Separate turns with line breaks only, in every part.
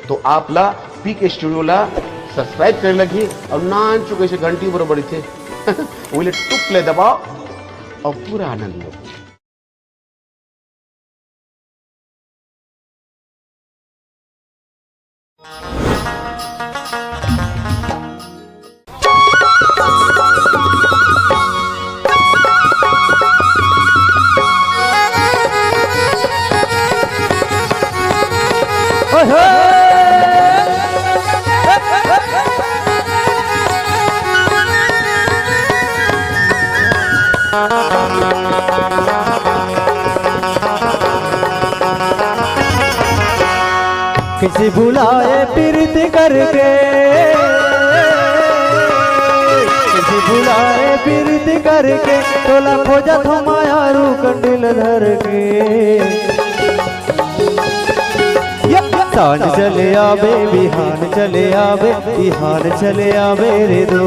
तो आपला पीके स्टुडिओला सबस्क्राईब करायला लगी और नान चुके से घंटी बरोबर इथे उले टुपले दबाव और पूरा आनंद लो।
किसी बुलाए पीरत करके, किसी बुलाए पीरत करके, तोला खोजा थो मायारू कंडिल धर के। सांझ चले आवे बिहान चले आवे, बिहान चले आवे रे दो।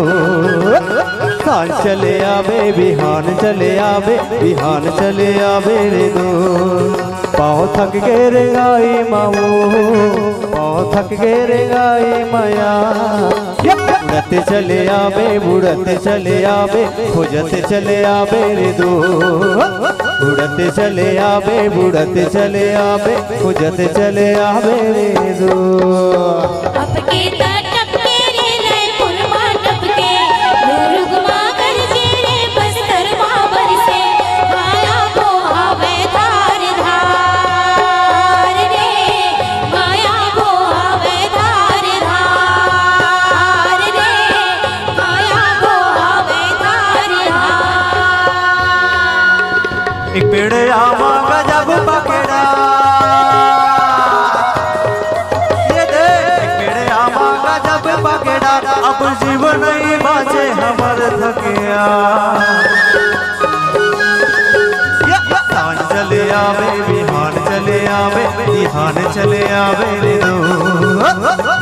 सांझ चले आवे बिहान चले आवे, बिहान चले आवे रे दो। पाँव थक गए रे गाई मामू, पाँव थक गए रे गाई माया। बुढ़ते चले आवे बुढ़ते चले आवे, खोजते चले आवे रे दो। बुढ़ते चले आवे बुढ़ते चले आवे, खोजते चले आवे रे दो। एक पेड़ आमा गजब पकड़ा, ये देख एक पेड़ आमा गजब पकड़ा, अब जीवन नहीं बाचे हमर थकिया। सांझ चले आवे बिहान चले आवे, बिहान चले आवे रे दो।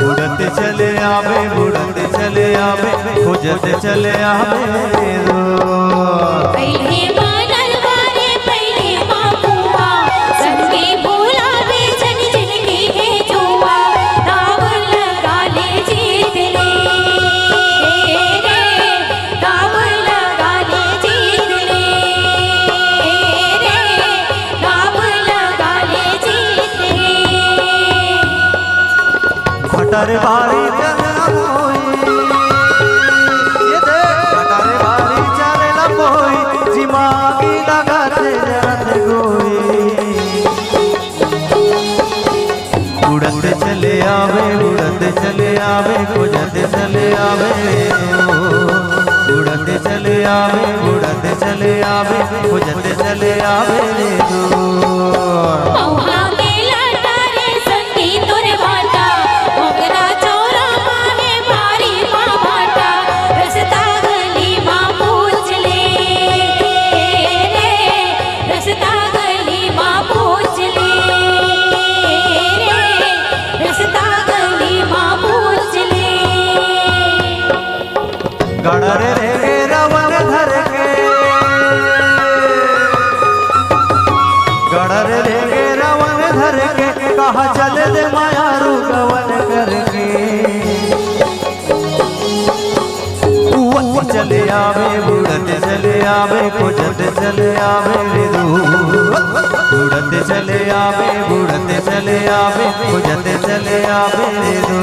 बुढ़ते चले आवे बुढ़ते चले आवे, खोजते चले आवे रे दो। कटारे बारी चले कोई, ये देख कटारे बारी चले कोई, जिमागी लगाते जाते कोई। उड़ते चले आवे उड़ते चले आवे, खोजते चले आवे। उड़ते चले आवे उड़ते चले आवे, खोजते चले आवे रे दो। गड़रे रे रवन धर के, गड़रे रे रवन धर के, कहा चले दे मायारू गवन करके। चले आवे बुढ़ते चले आवे, खोजते चले आवे रे दो। बुढ़ते चले आवे बुढ़ते चले आवे, खोजते चले आवे रे दो।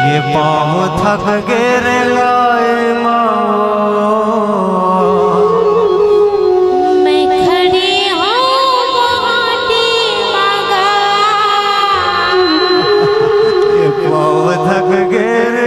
ये पाँव थक गे रे लाए माँ थक गए